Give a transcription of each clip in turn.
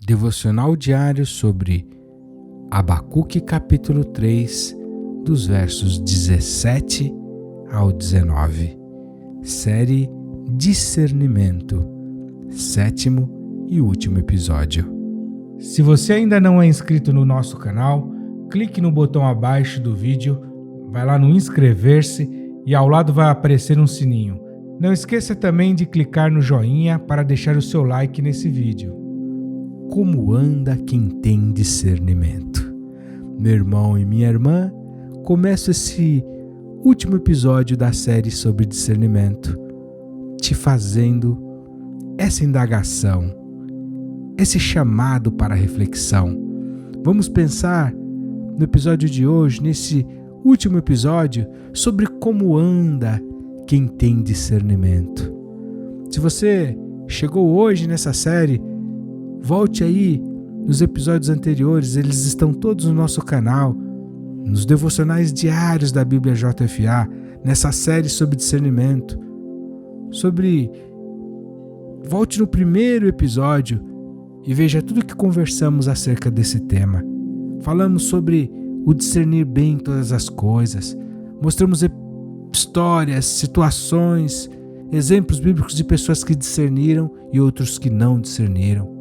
Devocional diário sobre Abacuque capítulo 3, dos versos 17 ao 19. Série Discernimento, 7º e último episódio. Se você ainda não é inscrito no nosso canal, clique no botão abaixo do vídeo, vai lá no inscrever-se e ao lado vai aparecer um sininho. Não esqueça também de clicar no joinha para deixar o seu like nesse vídeo. Como anda quem tem discernimento? Meu irmão e minha irmã, começo esse último episódio da série sobre discernimento, te fazendo essa indagação, esse chamado para reflexão. Vamos pensar no episódio de hoje, nesse último episódio, sobre como anda quem tem discernimento. Se você chegou hoje nessa série, volte aí nos episódios anteriores, eles estão todos no nosso canal, nos devocionais diários da Bíblia JFA, nessa série sobre discernimento. Volte no primeiro episódio e veja tudo que conversamos acerca desse tema. Falamos sobre o discernir bem todas as coisas, mostramos histórias, situações, exemplos bíblicos de pessoas que discerniram e outros que não discerniram.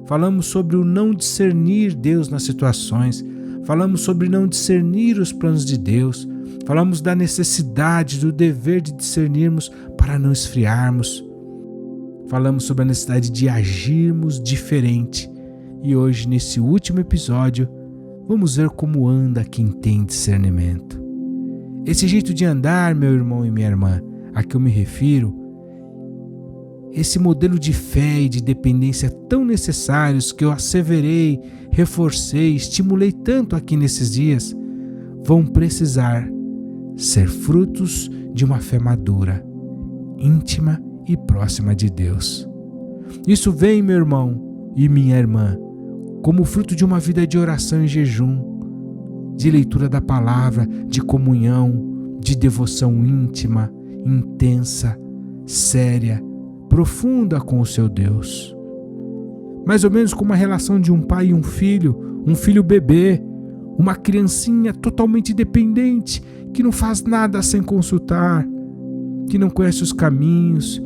Falamos sobre o não discernir Deus nas situações, falamos sobre não discernir os planos de Deus, falamos da necessidade, do dever de discernirmos para não esfriarmos, falamos sobre a necessidade de agirmos diferente e hoje, nesse último episódio, vamos ver como anda quem tem discernimento. Esse jeito de andar, meu irmão e minha irmã, a que eu me refiro, esse modelo de fé e de dependência tão necessários que eu asseverei, reforcei, estimulei tanto aqui nesses dias, vão precisar ser frutos de uma fé madura, íntima e próxima de Deus. Isso vem, meu irmão e minha irmã, como fruto de uma vida de oração e jejum, de leitura da palavra, de comunhão, de devoção íntima, intensa, séria, profunda com o seu Deus. Mais ou menos como a relação de um pai e um filho bebê, uma criancinha totalmente dependente, que não faz nada sem consultar, que não conhece os caminhos,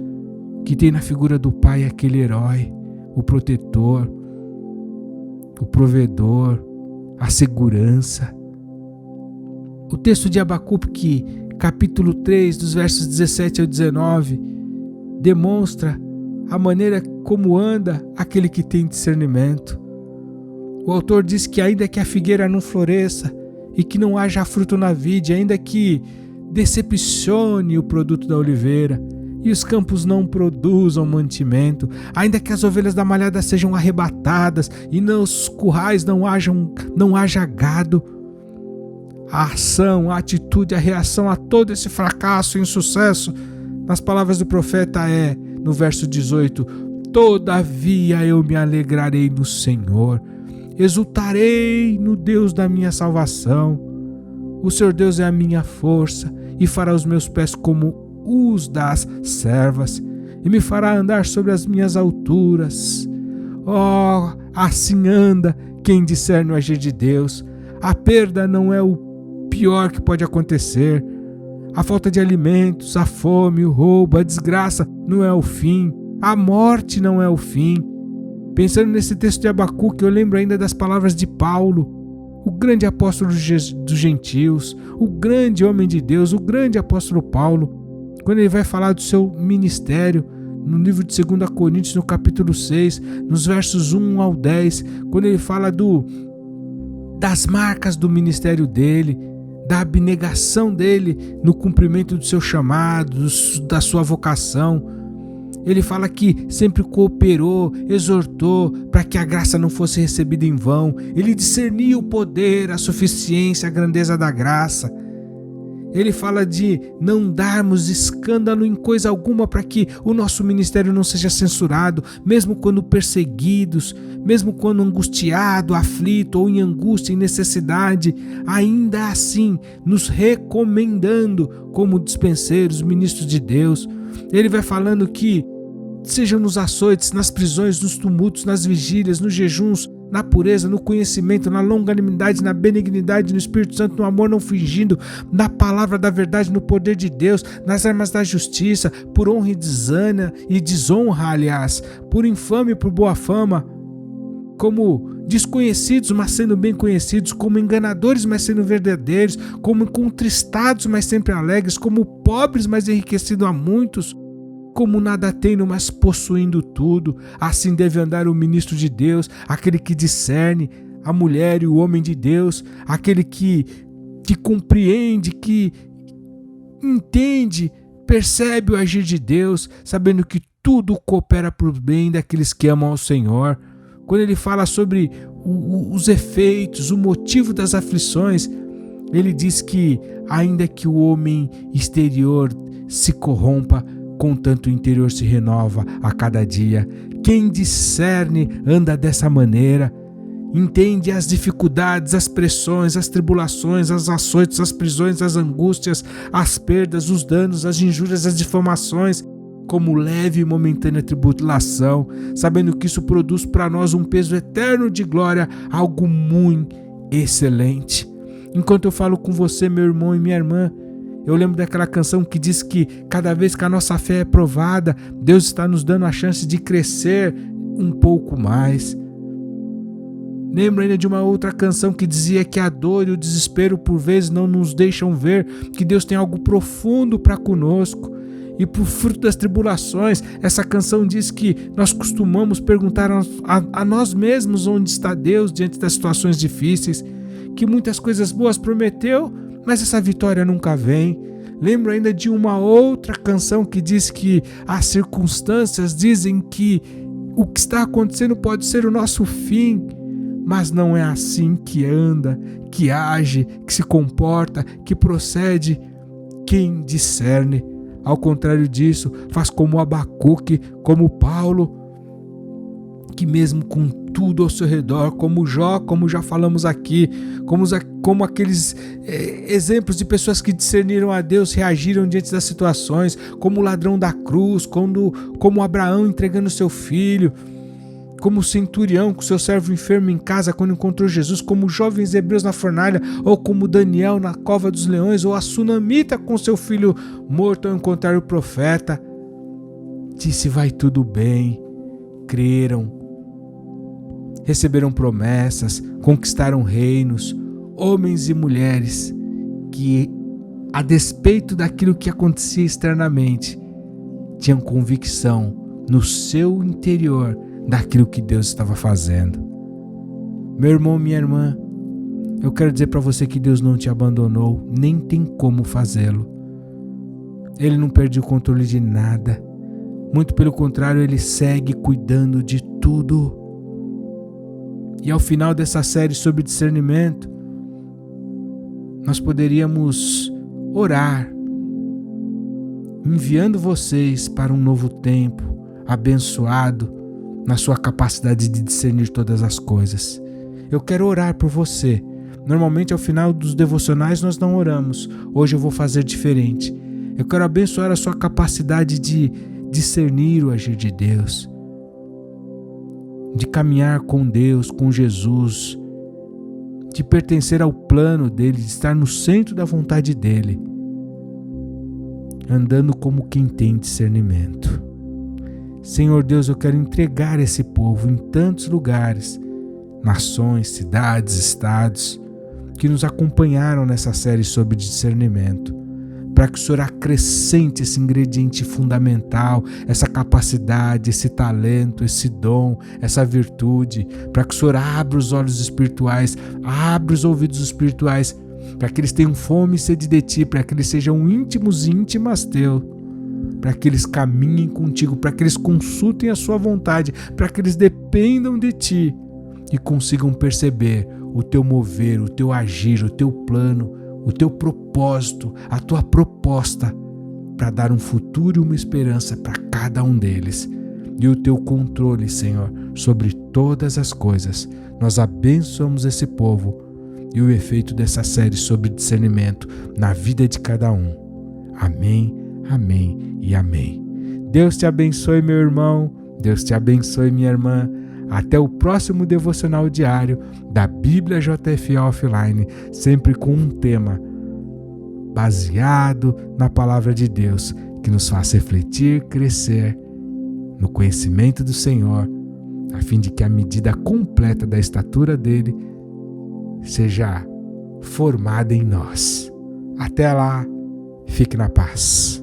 que tem na figura do pai aquele herói, o protetor, o provedor, a segurança. O texto de Abacuque, capítulo 3, dos versos 17 ao 19, demonstra a maneira como anda aquele que tem discernimento. O autor diz que ainda que a figueira não floresça e que não haja fruto na vide, ainda que decepcione o produto da oliveira e os campos não produzam mantimento, ainda que as ovelhas da malhada sejam arrebatadas e nos currais não haja gado, a ação, a atitude, a reação a todo esse fracasso e insucesso, nas palavras do profeta no verso 18, todavia eu me alegrarei no Senhor, exultarei no Deus da minha salvação. O Senhor Deus é a minha força e fará os meus pés como os das servas e me fará andar sobre as minhas alturas. Oh, assim anda quem discerne o agir de Deus. A perda não é o pior que pode acontecer. A falta de alimentos, a fome, o roubo, a desgraça não é o fim. A morte não é o fim. Pensando nesse texto de Abacuque, eu lembro ainda das palavras de Paulo, o grande apóstolo dos gentios, o grande homem de Deus, o grande apóstolo Paulo, quando ele vai falar do seu ministério, no livro de 2 Coríntios, no capítulo 6, nos versos 1 ao 10, quando ele fala das marcas do ministério dele, da abnegação dele no cumprimento do seu chamado, da sua vocação. Ele fala que sempre cooperou, exortou para que a graça não fosse recebida em vão. Ele discernia o poder, a suficiência, a grandeza da graça. Ele fala de não darmos escândalo em coisa alguma para que o nosso ministério não seja censurado, mesmo quando perseguidos, mesmo quando angustiado, aflito ou em angústia e necessidade, ainda assim nos recomendando como dispenseiros, ministros de Deus. Ele vai falando que seja nos açoites, nas prisões, nos tumultos, nas vigílias, nos jejuns, na pureza, no conhecimento, na longanimidade, na benignidade, no Espírito Santo, no amor não fingindo, na palavra da verdade, no poder de Deus, nas armas da justiça, por honra e desonra, aliás, por infâmia e por boa fama, como desconhecidos, mas sendo bem conhecidos, como enganadores, mas sendo verdadeiros, como contristados, mas sempre alegres, como pobres, mas enriquecidos a muitos, como nada tendo, mas possuindo tudo. Assim deve andar o ministro de Deus, aquele que discerne a mulher e o homem de Deus, aquele que compreende, que entende, percebe o agir de Deus, sabendo que tudo coopera para o bem daqueles que amam ao Senhor. Quando ele fala sobre os efeitos, o motivo das aflições, ele diz que ainda que o homem exterior se corrompa, contanto o interior se renova a cada dia. Quem discerne anda dessa maneira, entende as dificuldades, as pressões, as tribulações, as açoites, as prisões, as angústias, as perdas, os danos, as injúrias, as difamações, como leve e momentânea tribulação, sabendo que isso produz para nós um peso eterno de glória, algo muito excelente. Enquanto eu falo com você, meu irmão e minha irmã, eu lembro daquela canção que diz que cada vez que a nossa fé é provada, Deus está nos dando a chance de crescer um pouco mais. Lembro ainda de uma outra canção que dizia que a dor e o desespero por vezes não nos deixam ver que Deus tem algo profundo para conosco. E por fruto das tribulações, essa canção diz que nós costumamos perguntar a nós mesmos onde está Deus diante das situações difíceis, que muitas coisas boas prometeu, mas essa vitória nunca vem. Lembro ainda de uma outra canção que diz que as circunstâncias dizem que o que está acontecendo pode ser o nosso fim, mas não é assim que anda, que age, que se comporta, que procede quem discerne. Ao contrário disso, faz como Abacuque, como Paulo, que mesmo com tudo ao seu redor, como Jó, como já falamos aqui, como aqueles exemplos de pessoas que discerniram a Deus, reagiram diante das situações, como o ladrão da cruz, como Abraão entregando seu filho, como o centurião com seu servo enfermo em casa quando encontrou Jesus, como os jovens hebreus na fornalha, ou como Daniel na cova dos leões, ou a sunamita com seu filho morto ao encontrar o profeta. Disse: vai tudo bem. Creram, receberam promessas, conquistaram reinos, homens e mulheres que, a despeito daquilo que acontecia externamente, tinham convicção no seu interior daquilo que Deus estava fazendo. Meu irmão, minha irmã, eu quero dizer para você que Deus não te abandonou, nem tem como fazê-lo. Ele não perdeu o controle de nada. Muito pelo contrário, Ele segue cuidando de tudo. E ao final dessa série sobre discernimento, nós poderíamos orar, enviando vocês para um novo tempo abençoado na sua capacidade de discernir todas as coisas. Eu quero orar por você. Normalmente ao final dos devocionais nós não oramos. Hoje eu vou fazer diferente. Eu quero abençoar a sua capacidade de discernir o agir de Deus, de caminhar com Deus, com Jesus, de pertencer ao plano dele, de estar no centro da vontade dele, andando como quem tem discernimento. Senhor Deus, eu quero entregar esse povo em tantos lugares, nações, cidades, estados, que nos acompanharam nessa série sobre discernimento, para que o Senhor acrescente esse ingrediente fundamental, essa capacidade, esse talento, esse dom, essa virtude, para que o Senhor abra os olhos espirituais, abra os ouvidos espirituais, para que eles tenham fome e sede de Ti, para que eles sejam íntimos e íntimas Teu, para que eles caminhem contigo, para que eles consultem a sua vontade, para que eles dependam de Ti e consigam perceber o Teu mover, o Teu agir, o Teu plano, o Teu propósito, a Tua proposta para dar um futuro e uma esperança para cada um deles. E o Teu controle, Senhor, sobre todas as coisas. Nós abençoamos esse povo e o efeito dessa série sobre discernimento na vida de cada um. Amém, amém e amém. Deus te abençoe, meu irmão. Deus te abençoe, minha irmã. Até o próximo devocional diário da Bíblia JFA Offline, sempre com um tema baseado na palavra de Deus, que nos faça refletir, crescer no conhecimento do Senhor, a fim de que a medida completa da estatura dele seja formada em nós. Até lá, fique na paz.